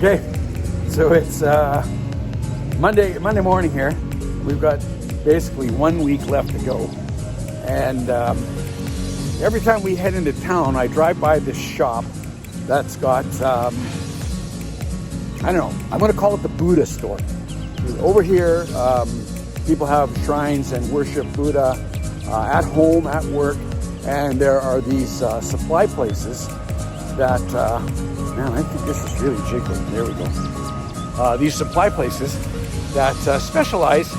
Okay, so it's Monday morning here. We've got basically 1 week left to go, and every time we head into town, I drive by this shop that's got I don't know. I'm going to call it the Buddha store. Over here, people have shrines and worship Buddha at home, at work, and there are these supply places that. Man, I think this is really jiggly. There we go. These supply places that specialize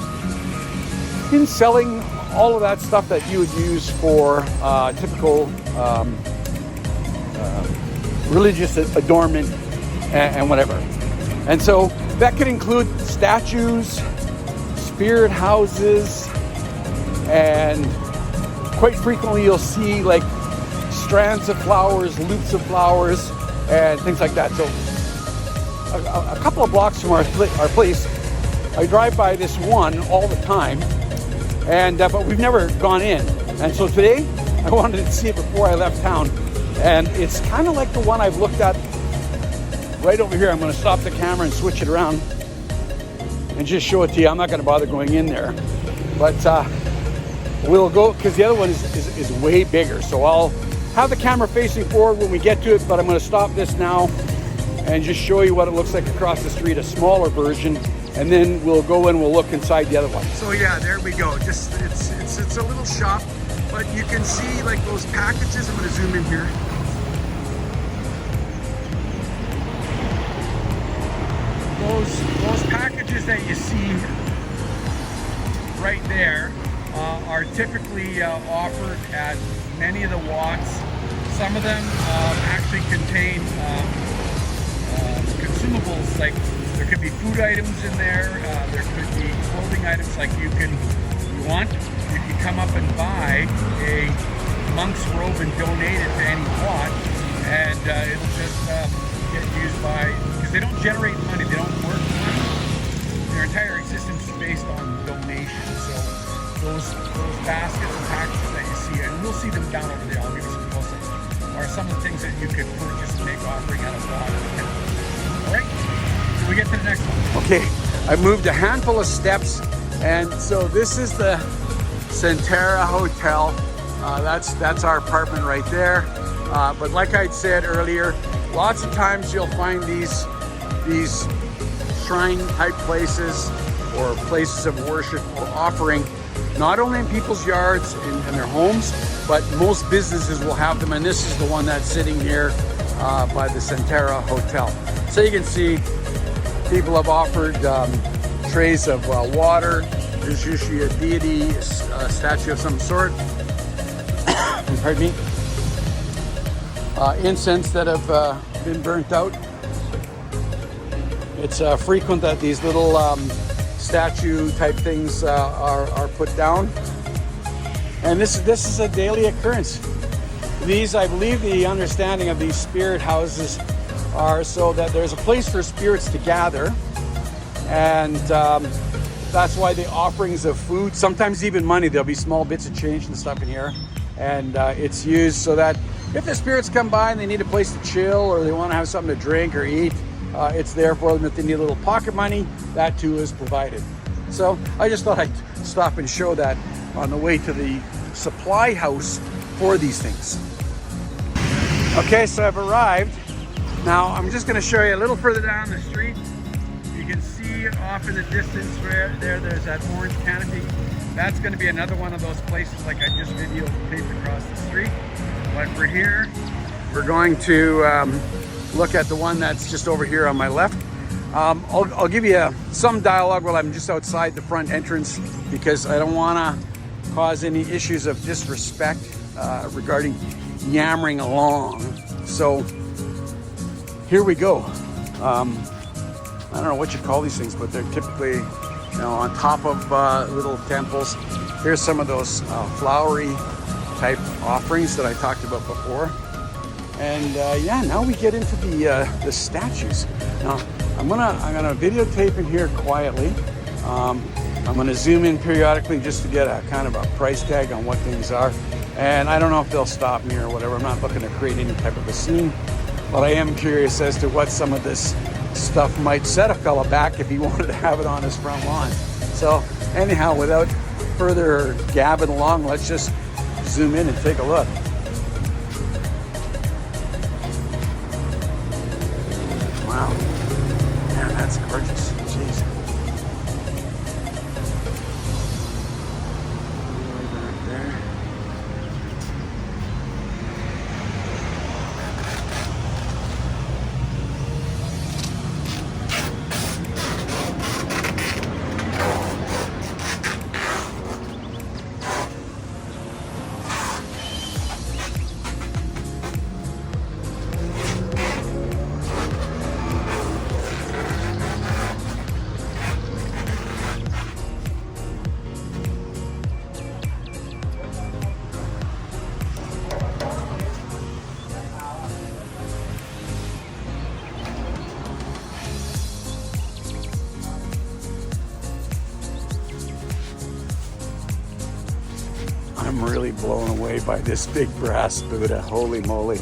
in selling all of that stuff that you would use for typical religious adornment and whatever. And so that could include statues, spirit houses, and quite frequently you'll see like strands of flowers, loops of flowers, and things like that. So a couple of blocks from our place, I drive by this one all the time, and but we've never gone in. And so today I wanted to see it before I left town, and it's kind of like the one I've looked at right over here. I'm going to stop the camera and switch it around and just show it to you. I'm not going to bother going in there, but we'll go, because the other one is way bigger. So I'll have the camera facing forward when we get to it, but I'm going to stop this now and just show you what it looks like across the street, a smaller version, and then we'll go in, we'll look inside the other one. So yeah, there we go. Just it's a little shop, but you can see like those packages. I'm going to zoom in here. Those packages that you see right there are typically offered at many of the walks. Some of them actually contain consumables, like there could be food items in there, there could be clothing items, like you can come up and buy a monk's robe and donate it to any lot, and it'll just get used by, because they don't generate money, they don't work money, their entire existence is based on donation. So those baskets and packages that you see, and we'll see them down over there, I'll give you some close-ups, are some of the things that you could purchase and make offering out of God. Alright, so we get to the next one. Okay, I've moved a handful of steps, and so this is the Centera Hotel. That's our apartment right there. But like I'd said earlier, lots of times you'll find these shrine type places or places of worship or offering, not only in people's yards and their homes, but most businesses will have them, and this is the one that's sitting here by the Centera Hotel. So you can see people have offered trays of water. There's usually a deity, statue of some sort. Pardon me. Incense that have been burnt out. It's frequent that these little statue type things are put down, and this is a daily occurrence. These, I believe, the understanding of these spirit houses are so that there's a place for spirits to gather, and that's why the offerings of food, sometimes even money, there'll be small bits of change and stuff in here, and it's used so that if the spirits come by and they need a place to chill, or they want to have something to drink or eat, it's there for them. If they need a little pocket money, that too is provided. So I just thought I'd stop and show that on the way to the supply house for these things. Okay, so I've arrived. Now I'm just going to show you a little further down the street. You can see off in the distance there's that orange canopy. That's going to be another one of those places like I just videotaped across the street. But we're here. We're going to look at the one that's just over here on my left. I'll give you some dialogue while I'm just outside the front entrance, because I don't want to cause any issues of disrespect regarding yammering along. So here we go. I don't know what you call these things, but they're typically, on top of little temples. Here's some of those flowery type offerings that I talked about before. And yeah, now we get into the statues. Now I'm gonna videotape in here quietly. I'm gonna zoom in periodically just to get a kind of a price tag on what things are. And I don't know if they'll stop me or whatever. I'm not looking to create any type of a scene, but I am curious as to what some of this stuff might set a fella back if he wanted to have it on his front lawn. So anyhow, without further gabbing along, let's just zoom in and take a look. Wow, man, that's gorgeous. Jeez. Way back there. I'm really blown away by this big brass Buddha. Holy moly.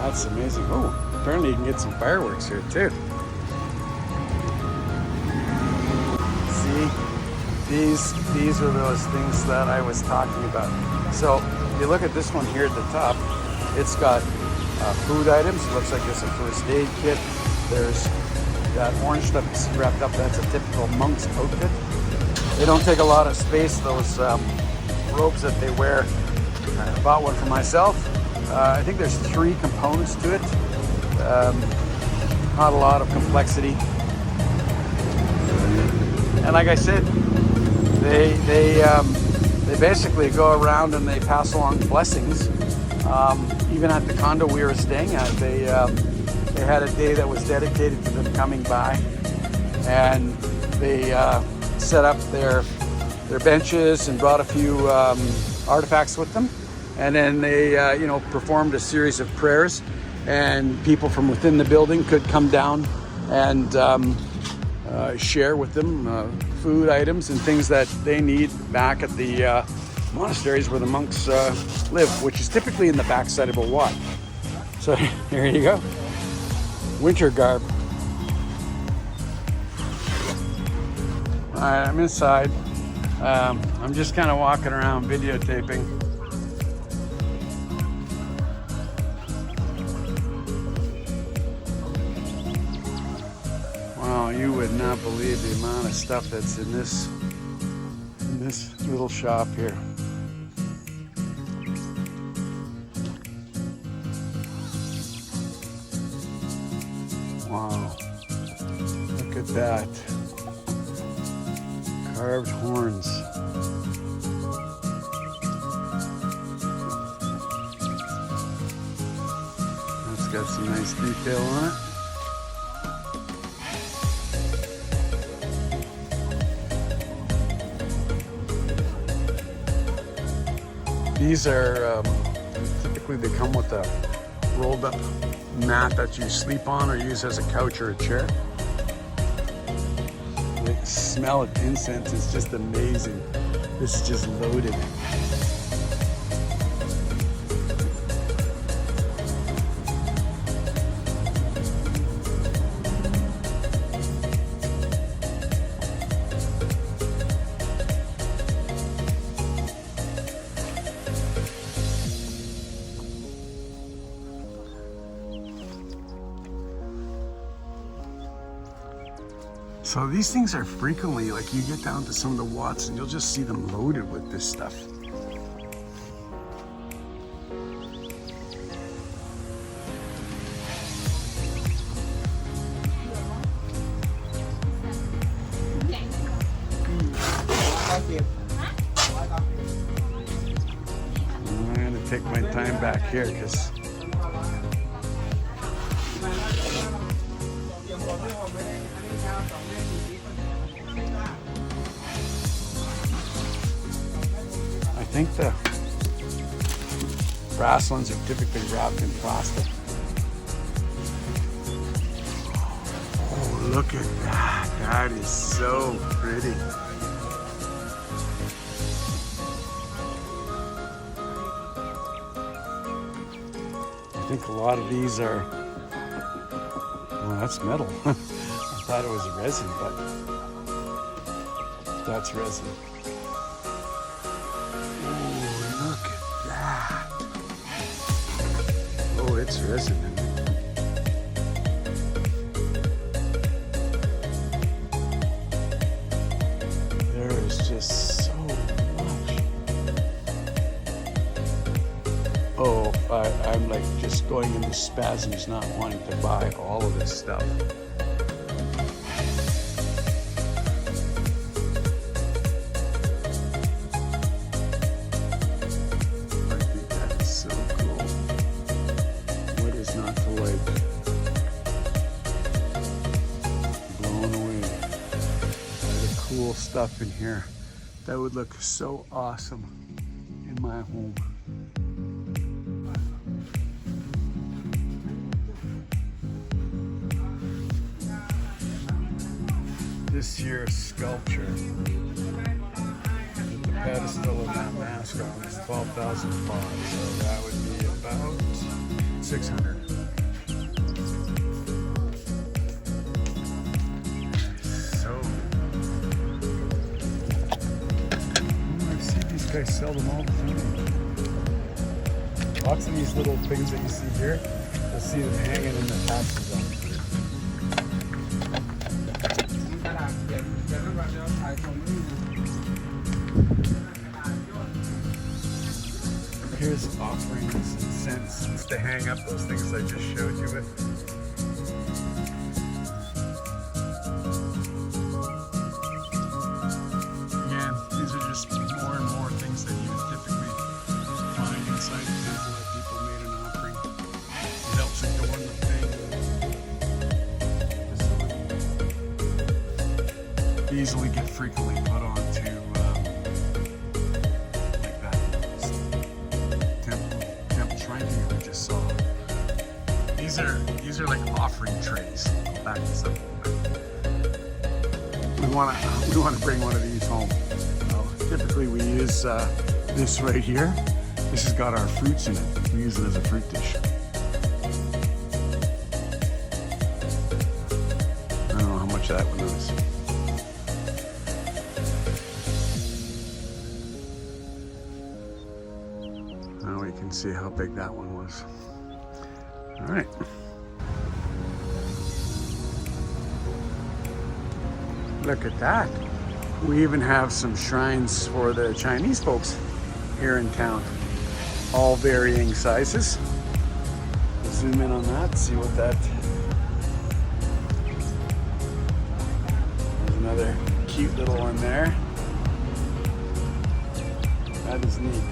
That's amazing. Oh, apparently you can get some fireworks here too. See, these are those things that I was talking about. So if you look at this one here at the top, it's got food items. It looks like it's a first aid kit. There's that orange stuff you see wrapped up. That's a typical monk's outfit. They don't take a lot of space, those robes that they wear. I bought one for myself. I think there's 3 components to it. Not a lot of complexity. And like I said, they basically go around and they pass along blessings. Even at the condo we were staying at, they had a day that was dedicated to them coming by, and they set up their benches and brought a few artifacts with them, and then they performed a series of prayers, and people from within the building could come down and share with them food items and things that they need back at the monasteries where the monks live, which is typically in the backside of a wat. So here you go. Winter garb. All right, I'm inside. I'm just kind of walking around videotaping. Wow, you would not believe the amount of stuff that's in this little shop here. Wow, look at that. Carved horns. That's got some nice detail on it. These are, typically they come with a rolled up mat that you sleep on or use as a couch or a chair. The smell of incense is just amazing. This is just loaded. So these things are frequently, like you get down to some of the wats and you'll just see them loaded with this stuff. I'm gonna take my time back here because I think the brass ones are typically wrapped in plastic. Oh, look at that. That is so pretty. think a lot of these are, well, that's metal. I thought it was resin, but that's resin. Oh, look at that. Oh, it's resin. There is just so much. Oh, I'm like just going into spasms, not wanting to buy all of this stuff. I think that is so cool. What is not to like? Blown away by the cool stuff in here. That would look so awesome in my home. This year's sculpture with the pedestal and that mask on is 12,000 baht, so that would be about 600. So, I see these guys sell them all the time. Lots of these little things that you see here, you'll see them hanging in the taxi zone. Here's offerings and cents to hang up those things I just showed you with. Again, these are just more and more things that you would typically find inside the temple that people made an offering. It helps adorn the thing. Easily get frequently put onto like that temple shrine thing we just saw. These are like offering trays. I'll back this up a little bit. We want to bring one of these home. Typically we use this right here. This has got our fruits in it. We use it as a fruit dish. I don't know how much that one is. Now we can see how big that one was. All right. Look at that. We even have some shrines for the Chinese folks here in town. All varying sizes. Zoom in on that, see what that. There's another cute little one there. That is neat.